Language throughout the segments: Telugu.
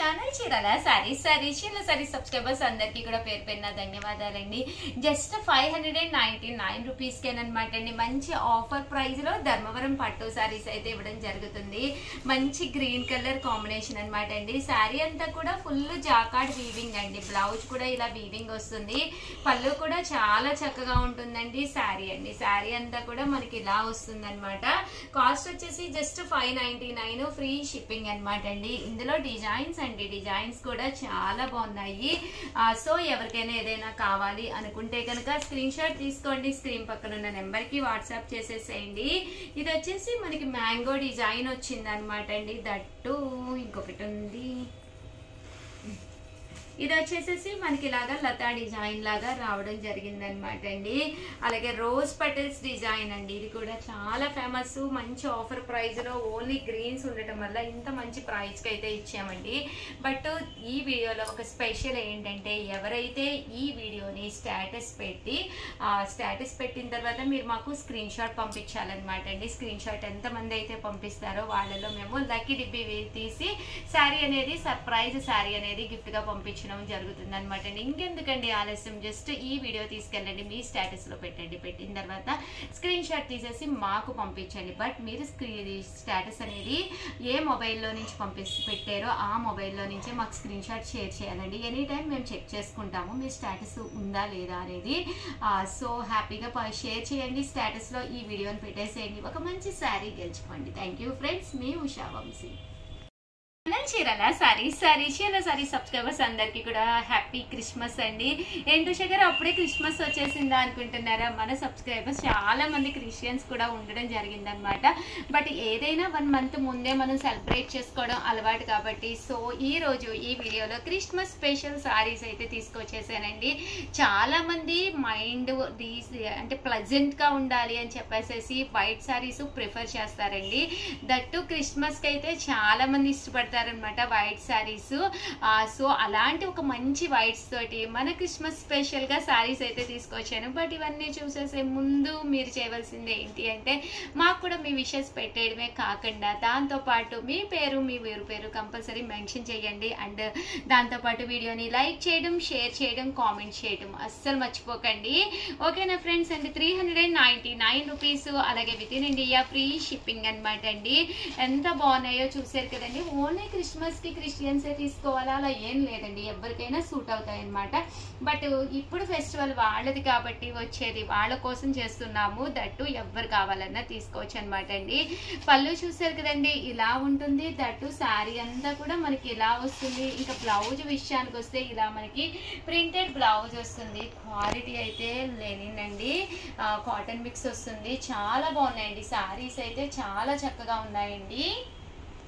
ఛానల్ చీరాల సారీస్ సారీస్ సబ్స్క్రైబర్స్ అందరికీ కూడా పేరు పేరున ధన్యవాదాలండి. జస్ట్ 599 రూపీస్కేనమాట అండి. మంచి ఆఫర్ ప్రైస్ లో ధర్మవరం పట్టు సారీస్ అయితే ఇవ్వడం జరుగుతుంది. మంచి గ్రీన్ కలర్ కాంబినేషన్ అనమాట అండి. శారీ అంతా కూడా ఫుల్ జాకార్డ్ వీవింగ్ అండి. బ్లౌజ్ కూడా ఇలా వీవింగ్ వస్తుంది. పళ్ళు కూడా చాలా చక్కగా ఉంటుందండి. శారీ అంతా కూడా మనకి ఇలా వస్తుంది అనమాట. కాస్ట్ వచ్చేసి జస్ట్ 599 ఫ్రీ షిప్పింగ్ అనమాట అండి. ఇందులో డిజైన్స్ కూడా చాలా బాగున్నాయి. సో ఎవరికైనా ఏదైనా కావాలి అనుకుంటే కనుక స్క్రీన్ షాట్ తీసుకోండి. స్క్రీన్ పక్కన ఉన్న నెంబర్ కి వాట్సాప్ చేసేసేయండి. ఇది వచ్చేసి మనకి మ్యాంగో డిజైన్ వచ్చింది అనమాట అండి. దట్టు ఇంకొకటి ఉంది. ఇది వచ్చేసేసి మనకి ఇలాగా లతా డిజైన్ లాగా రావడం జరిగింది అనమాట అండి. అలాగే రోజ్ పటల్స్ డిజైన్ అండి. ఇది కూడా చాలా ఫేమస్. మంచి ఆఫర్ ప్రైస్ లో ఓన్లీ గ్రీన్స్ ఉండటం వల్ల ఇంత మంచి ప్రైస్ కి అయితే ఇచ్చామండి. బట్ ఈ వీడియోలో ఒక స్పెషల్ ఏంటంటే, ఎవరైతే ఈ వీడియోని స్టేటస్ పెట్టిన తర్వాత మీరు మాకు స్క్రీన్ షాట్ పంపించాలన్నమాట అండి. స్క్రీన్ షాట్ ఎంతమంది అయితే పంపిస్తారో వాళ్ళలో మేము లక్కీ డిబ్బీ తీసి శారీ అనేది సర్ప్రైజ్ శారీ అనేది గిఫ్ట్ గా పంపించాం జరుగుతుంది అనమాట అండి. ఇంకెందుకండి ఆలస్యం, జస్ట్ ఈ వీడియో తీసుకెళ్ళండి, మీ స్టేటస్ లో పెట్టండి. పెట్టిన తర్వాత స్క్రీన్ షాట్ తీసేసి మాకు పంపించండి. బట్ మీరు స్టేటస్ అనేది ఏ మొబైల్లో నుంచి పెట్టారో ఆ మొబైల్లో నుంచే మాకు స్క్రీన్ షాట్ షేర్ చేయాలండి. ఎనీ టైం మేము చెక్ చేసుకుంటాము మీ స్టేటస్ ఉందా లేదా అనేది. సో హ్యాపీగా షేర్ చేయండి. స్టేటస్ లో ఈ వీడియోని పెట్టేసేయండి. ఒక మంచి శారీ గెలుచుకోండి. Thank you friends. మీ ఉషా వంశీ. చీరాల సారీ సబ్స్క్రైబర్స్ అందరికి కూడా హ్యాపీ క్రిస్మస్ అండి. ఏంటో శేఖర్ అప్పుడే క్రిస్మస్ వచ్చేసిందా అనుకుంటున్నారా? మన సబ్స్క్రైబర్స్ చాలా మంది క్రిస్టియన్స్ కూడా ఉండడం జరిగిందనమాట. బట్ ఏదైనా 1 మంత్ ముందే మనం సెలబ్రేట్ చేసుకోవడం అలవాటు కాబట్టి సో ఈ రోజు ఈ వీడియోలో క్రిస్మస్ స్పెషల్ సారీస్ అయితే తీసుకొచ్చేసానండి. చాలా మంది మైండ్ అంటే ప్లెజెంట్ గా ఉండాలి అని చెప్పేసి వైట్ సారీస్ ప్రిఫర్ చేస్తారండి. దట్టు క్రిస్మస్ కి అయితే చాలా మంది ఇష్టపడతారు అనమాట వైట్ శారీస్. సో అలాంటి ఒక మంచి వైట్స్ తోటి మన క్రిస్మస్ స్పెషల్ గా శారీస్ అయితే తీసుకొచ్చాను. బట్ ఇవన్నీ చూసేసే ముందు మీరు చేయవలసింది ఏంటి అంటే, మాకు కూడా మీ విషెస్ పెట్టేయడమే కాకుండా దాంతో పాటు మీ పేరు మీ ఊరు పేరు కంపల్సరీ మెన్షన్ చేయండి. అండ్ దాంతో పాటు వీడియోని లైక్ చేయడం, షేర్ చేయడం, కామెంట్ చేయడం అస్సలు మర్చిపోకండి. ఓకేనా ఫ్రెండ్స్? అండ్ 399 రూపీస్, అలాగే within India free shipping అనమాట అండి. ఎంత బాగున్నాయో చూసారు కదండి. ఓన్లీ క్రిస్మస్ కి క్రిస్టియన్స్ తీసుకోవాలా అలా ఏం లేదండి, ఎవరికైనా సూట్ అవుతాయి అనమాట. బట్ ఇప్పుడు ఫెస్టివల్ వాళ్ళది కాబట్టి వచ్చేది వాళ్ళ కోసం చేస్తున్నాము. దట్టు ఎవరు కావాలన్నా తీసుకోవచ్చు అనమాట అండి. పళ్ళు చూసారు కదండి, ఇలా ఉంటుంది. దట్టు శారీ అంతా కూడా మనకి ఇలా వస్తుంది. ఇంకా బ్లౌజ్ విషయానికి వస్తే ఇలా మనకి ప్రింటెడ్ బ్లౌజ్ వస్తుంది. క్వాలిటీ అయితే లేనిందండి, కాటన్ మిక్స్ వస్తుంది. చాలా బాగున్నాయండి. శారీస్ అయితే చాలా చక్కగా ఉన్నాయండి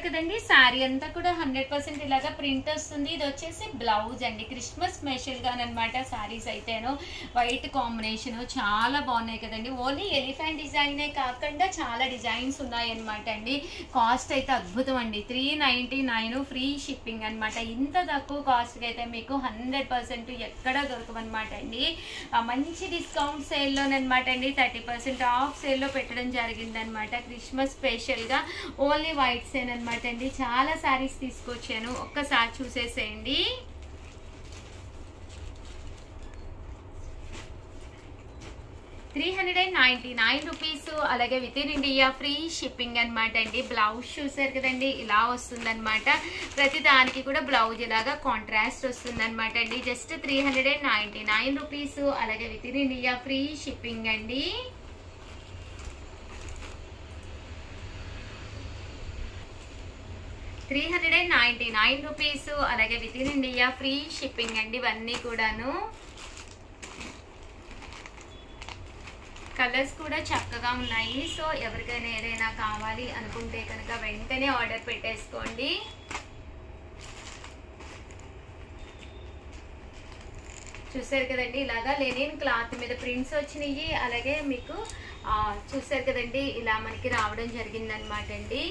కదండి. శారీ అంతా కూడా 100% ఇలాగా ప్రింట్ వస్తుంది. ఇది వచ్చేసి బ్లౌజ్ అండి. క్రిస్మస్ స్పెషల్ గానమాట శారీస్ అయితేను. వైట్ కాంబినేషన్ చాలా బాగున్నాయి కదండి. ఓన్లీ ఎలిఫెంట్ డిజైనే కాకుండా చాలా డిజైన్స్ ఉన్నాయి అనమాట అండి. కాస్ట్ అయితే అద్భుతం అండి. 399 ఫ్రీ షిప్పింగ్ అనమాట. ఇంత తక్కువ కాస్ట్కి అయితే మీకు 100% ఎక్కడ దొరకమన్నమాట అండి. మంచి డిస్కౌంట్ సేల్లోనమాట అండి. 30% ఆఫ్ సేల్లో పెట్టడం జరిగిందనమాట. క్రిస్మస్ స్పెషల్గా ఓన్లీ వైట్ సేల్ అనమాట అండి. చాలా శారీస్ తీసుకొచ్చాను, ఒక్కసారి చూసేసేయండి. రూపీస్, అలాగే within India free shipping అనమాట అండి. బ్లౌజ్ చూసారు కదండి, ఇలా వస్తుంది అనమాట. ప్రతి దానికి కూడా బ్లౌజ్ ఇలాగా కాంట్రాస్ట్ వస్తుంది అనమాట అండి. జస్ట్ 399 రూపీస్, అలాగే within India free shipping అండి. రూపీస్, అలాగే within India free shipping అండి. ఇవన్నీ కూడాను కలర్స్ కూడా చక్కగా ఉన్నాయి. సో ఎవరికైనా ఏదైనా కావాలి అనుకుంటే కనుక వెంటనే ఆర్డర్ పెట్టేసుకోండి. చూసారు కదండి, ఇలాగా లెనిన్ క్లాత్ మీద ప్రింట్స్ వచ్చినాయి. అలాగే మీకు చూసారు కదండి, ఇలా మనకి రావడం జరిగిందనమాట అండి.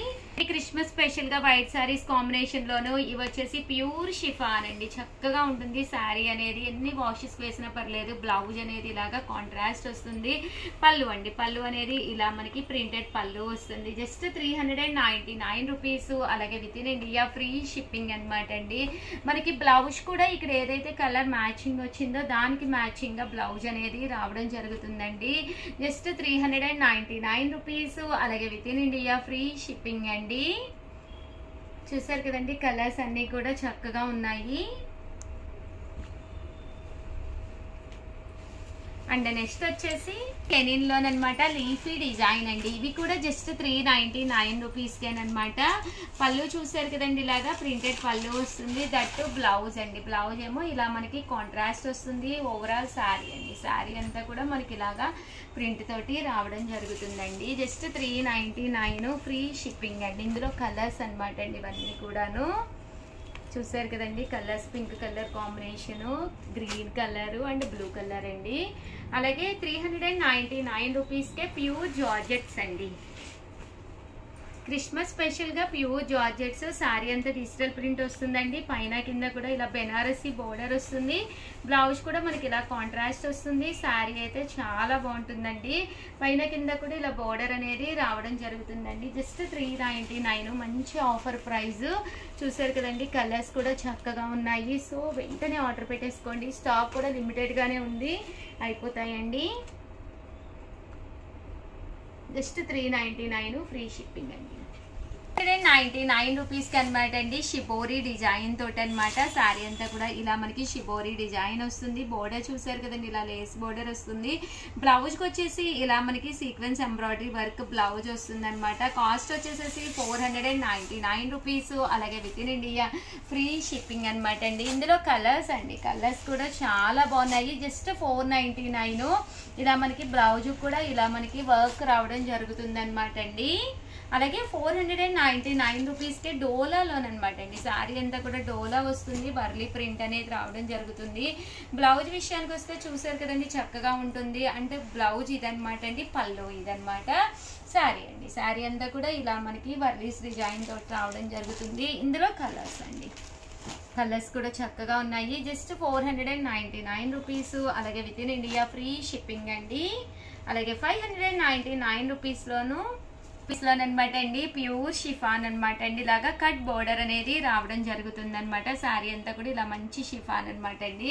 క్రిస్మస్ స్పెషల్ గా వైట్ సారీస్ కాంబినేషన్ లోను ఇవి వచ్చేసి ప్యూర్ షిఫాన్ అండి. చక్కగా ఉంటుంది శారీ అనేది, ఎన్ని వాషెస్ వేసినా పర్లేదు. బ్లౌజ్ అనేది ఇలాగా కాంట్రాస్ట్ వస్తుంది. పళ్ళు అండి, పళ్ళు అనేది ఇలా మనకి ప్రింటెడ్ పళ్ళు వస్తుంది. Just 399 rupees. అలాగే within India free shipping అనమాట అండి. మనకి బ్లౌజ్ కూడా ఇక్కడ ఏదైతే కలర్ మ్యాచింగ్ వచ్చిందో దానికి మ్యాచింగ్ గా బ్లౌజ్ అనేది రావడం జరుగుతుందండి. Just 399 rupees. అలాగే within India free shipping అండి. చూసారు కదండి, కలర్స్ అన్ని కూడా చక్కగా ఉన్నాయి. అండ్ నెక్స్ట్ వచ్చేసి లెనిన్ లోనమాట లీఫీ డిజైన్ అండి. ఇవి కూడా జస్ట్ 399 రూపీస్కేనమాట. పళ్ళు చూసారు కదండి, ఇలాగా ప్రింటెడ్ పళ్ళు వస్తుంది. దట్టు బ్లౌజ్ అండి. బ్లౌజ్ ఏమో ఇలా మనకి కాంట్రాస్ట్ వస్తుంది. ఓవరాల్ శారీ అండి, శారీ అంతా కూడా మనకి ఇలాగా ప్రింట్ తోటి రావడం జరుగుతుందండి. జస్ట్ 399 ఫ్రీ షిప్పింగ్ అండి. ఇందులో కలర్స్ అనమాట అండి ఇవన్నీ కూడాను. చూసారు కదండి, colours pink colour combination, green colour and blue colour అండి. అలాగే 399 రూపీస్కే ప్యూర్ జార్జెట్స్ అండి. క్రిస్మస్ స్పెషల్ గా ప్యూర్ జార్జెట్స్. శారీ అంతా డిజిటల్ ప్రింట్ వస్తుందండి. పైన కింద కూడా ఇలా బెనారసీ బోర్డర్ వస్తుంది. బ్లౌజ్ కూడా మనకి ఇలా కాంట్రాస్ట్ వస్తుంది. శారీ అయితే చాలా బాగుంటుందండి. పైన కింద కూడా ఇలా బోర్డర్ అనేది రావడం జరుగుతుందండి. జస్ట్ 399, మంచి ఆఫర్ ప్రైస్. చూసారు కదండి, కలర్స్ కూడా చక్కగా ఉన్నాయి. సో వెంటనే ఆర్డర్ పెట్టేసుకోండి. స్టాక్ కూడా లిమిటెడ్ గానే ఉంది, అయిపోతాయండి. జస్ట్ 399 ఫ్రీ షిప్పింగ్ అండి. 199 రూపీస్కి అనమాట అండి. షిబోరీ డిజైన్ తోటి అనమాట. శారీ అంతా కూడా ఇలా మనకి షిబోరీ డిజైన్ వస్తుంది. బోర్డర్ చూసారు కదండి, ఇలా లేస్ బోర్డర్ వస్తుంది. బ్లౌజ్కి వచ్చేసి ఇలా మనకి సీక్వెన్స్ ఎంబ్రాయిడరీ వర్క్ బ్లౌజ్ వస్తుంది అనమాట. కాస్ట్ వచ్చేసేసి 499 రూపీస్. అలాగే within India free shipping అనమాట అండి. ఇందులో కలర్స్ అండి, కలర్స్ కూడా చాలా బాగున్నాయి. జస్ట్ 499. ఇలా మనకి బ్లౌజ్ కూడా ఇలా మనకి వర్క్ రావడం జరుగుతుంది అనమాట అండి. అలాగే 499 రూపీస్కే డోలాలోనమాట అండి. శారీ అంతా కూడా డోలా వస్తుంది. వర్లీ ప్రింట్ అనేది రావడం జరుగుతుంది. బ్లౌజ్ విషయానికి వస్తే చూసారు కదండి, చక్కగా ఉంటుంది. అంటే బ్లౌజ్ ఇదనమాట అండి, పళ్ళు ఇదనమాట. శారీ అండి, శారీ అంతా కూడా ఇలా మనకి వర్లీస్ డిజైన్ తోటి రావడం జరుగుతుంది. ఇందులో కలర్స్ అండి, కలర్స్ కూడా చక్కగా ఉన్నాయి. Just 499 rupees. అలాగే within India free shipping అండి. అలాగే 599 రూపీస్లోను అనమాట అండి. ప్యూర్ షిఫాన్ అనమాట అండి. ఇలాగా కట్ బోర్డర్ అనేది రావడం జరుగుతుంది అనమాట. శారీ అంతా కూడా ఇలా మంచి షిఫాన్ అనమాట అండి.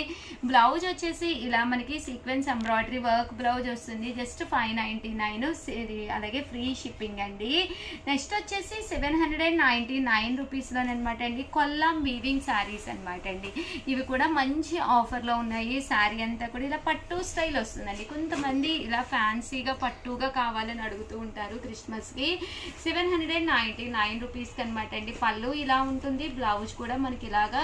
బ్లౌజ్ వచ్చేసి ఇలా మనకి సీక్వెన్స్ ఎంబ్రాయిడరీ వర్క్ బ్లౌజ్ వస్తుంది. జస్ట్ 599. అలాగే ఫ్రీ షిప్పింగ్ అండి. నెక్స్ట్ వచ్చేసి 799 రూపీస్లోనమాట అండి. కొల్లాం వీవింగ్ శారీస్ అనమాట అండి. ఇవి కూడా మంచి ఆఫర్లో ఉన్నాయి. శారీ అంతా కూడా ఇలా పట్టు స్టైల్ వస్తుందండి. కొంతమంది ఇలా ఫ్యాన్సీగా పట్టుగా కావాలని అడుగుతూ ఉంటారు క్రిస్మస్కి. 799 రూపీస్కి అనమాట అండి. పళ్ళు ఇలా ఉంటుంది. బ్లౌజ్ కూడా మనకి ఇలాగా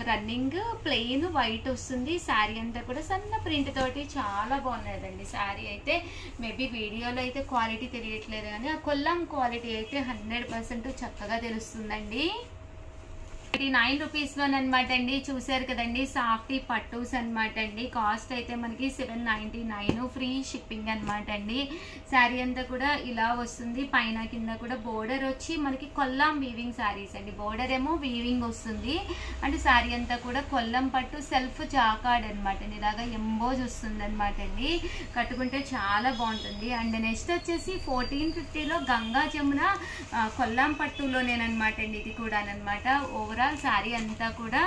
రన్నింగ్ ప్లెయిన్ వైట్ వస్తుంది. శారీ అంతా కూడా సన్న ప్రింట్ తోటి చాలా బాగున్నదండి. శారీ అయితే మేబీ వీడియోలో అయితే క్వాలిటీ తెలియట్లేదు, కానీ ఆ కొల్లం క్వాలిటీ అయితే 100% చక్కగా తెలుస్తుందండి. 89 రూపీస్లోనమాట అండి. చూసారు కదండి, సాఫ్టీ పట్టూస్ అనమాట అండి. కాస్ట్ అయితే మనకి 799 ఫ్రీ షిప్పింగ్ అనమాట అండి. శారీ అంతా కూడా ఇలా వస్తుంది. పైన కింద కూడా బోర్డర్ వచ్చి మనకి కొల్లాం వీవింగ్ శారీస్ అండి. బోర్డర్ ఏమో వీవింగ్ వస్తుంది. అంటే శారీ అంతా కూడా కొల్లం పట్టు సెల్ఫ్ జాకార్డ్ అనమాట అండి. ఇలాగా ఎంబోజ్ వస్తుంది అనమాట అండి. కట్టుకుంటే చాలా బాగుంటుంది. అండ్ నెక్స్ట్ వచ్చేసి 1450లో గంగా జమున కొల్లాం పట్టులోనేనమాట అండి. ఇది కూడా అనమాట. ఓవరాల్ శారీ అంతా కూడా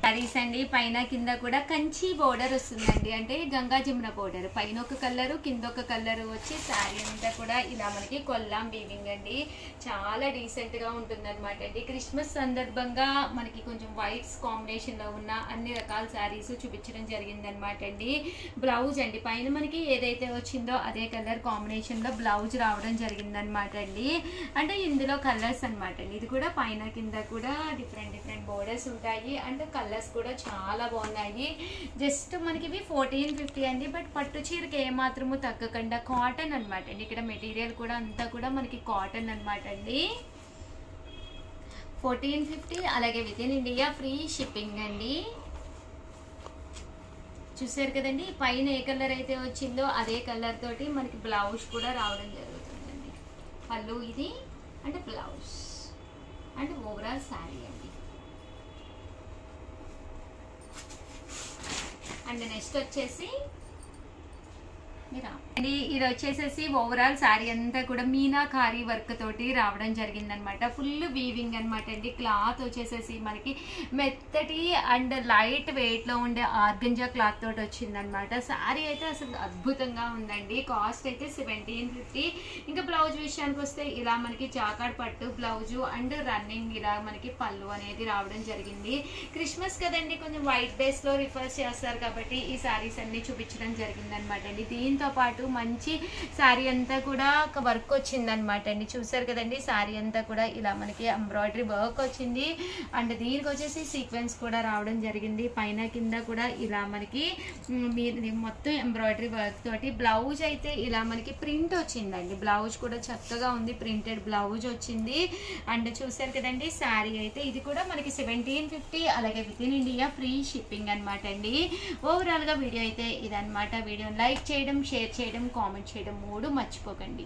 శారీస్ అండి. పైన కింద కూడా కంచి బోర్డర్ వస్తుందండి. అంటే గంగా జమున బోర్డర్, పైన ఒక కలరు కింద ఒక కలరు వచ్చి శారీ అంతా కూడా ఇలా మనకి కొల్లాం వీవింగ్ అండి. చాలా డీసెంట్ గా ఉంటుంది అనమాట అండి. క్రిస్మస్ సందర్భంగా మనకి కొంచెం వైట్స్ కాంబినేషన్ లో ఉన్న అన్ని రకాల శారీస్ చూపించడం జరిగింది అనమాట అండి. బ్లౌజ్ అండి, పైన మనకి ఏదైతే వచ్చిందో అదే కలర్ కాంబినేషన్ లో బ్లౌజ్ రావడం జరిగింది అనమాట అండి. అంటే ఇందులో కలర్స్ అనమాట అండి. ఇది కూడా పైన కింద కూడా డిఫరెంట్ బోర్డర్స్ ఉంటాయి. అండ్ కలర్స్ కూడా చాలా బాగున్నాయి. జస్ట్ మనకి ఇవి 1450 అండి. బట్ పట్టు చీరకి ఏమాత్రము తగ్గకుండా కాటన్ అనమాట అండి. ఇక్కడ మెటీరియల్ కూడా అంతా కూడా మనకి కాటన్ అనమాట అండి. 1450. అలాగే within India free shipping అండి. చూసారు కదండి, పైన ఏ కలర్ అయితే వచ్చిందో అదే కలర్ తోటి మనకి బ్లౌజ్ కూడా రావడం జరుగుతుందండి. పళ్ళు ఇది అంటే బ్లౌజ్ అంటే ఓవరాల్ శారీ అండి. అండ్ నెక్స్ట్ వచ్చేసి అండి ఇది వచ్చేసేసి ఓవరాల్ శారీ అంతా కూడా మీనాకారి వర్క్ తోటి రావడం జరిగిందనమాట. ఫుల్ వీవింగ్ అనమాట అండి. క్లాత్ వచ్చేసేసి మనకి మెత్తటి అండ్ లైట్ వెయిట్ లో ఉండే ఆర్గంజా క్లాత్ తోటి వచ్చిందనమాట. శారీ అయితే అసలు అద్భుతంగా ఉందండి. కాస్ట్ అయితే 1750. ఇంకా బ్లౌజ్ విషయానికి వస్తే ఇలా మనకి జాకాడ్ పట్టు బ్లౌజు అండ్ రన్నింగ్ ఇలా మనకి పళ్ళు అనేది రావడం జరిగింది. క్రిస్మస్ కదండి, కొంచెం వైట్ బేస్ లో రిఫర్స్ చేస్తారు కాబట్టి ఈ శారీస్ అన్ని చూపించడం జరిగిందనమాట అండి. దీంతో పాటు మంచి శారీ అంతా కూడా ఒక వర్క్ వచ్చిందనమాట అండి. చూసారు కదండి, శారీ అంతా కూడా ఇలా మనకి ఎంబ్రాయిడరీ వర్క్ వచ్చింది. అండ్ దీనికి వచ్చేసి సీక్వెన్స్ కూడా రావడం జరిగింది. పైన కింద కూడా ఇలా మనకి మొత్తం ఎంబ్రాయిడరీ వర్క్ తోటి. బ్లౌజ్ అయితే ఇలా మనకి ప్రింట్ వచ్చిందండి. బ్లౌజ్ కూడా చక్కగా ఉంది, ప్రింటెడ్ బ్లౌజ్ వచ్చింది. అండ్ చూసారు కదండి, శారీ అయితే ఇది కూడా మనకి 1750. అలాగే within India free shipping అనమాట అండి. ఓవరాల్ గా వీడియో అయితే ఇదనమాట. వీడియోని లైక్ చేయడం, షేర్ చేయడం, కామెంట్ చేయడం 3 మర్చిపోకండి.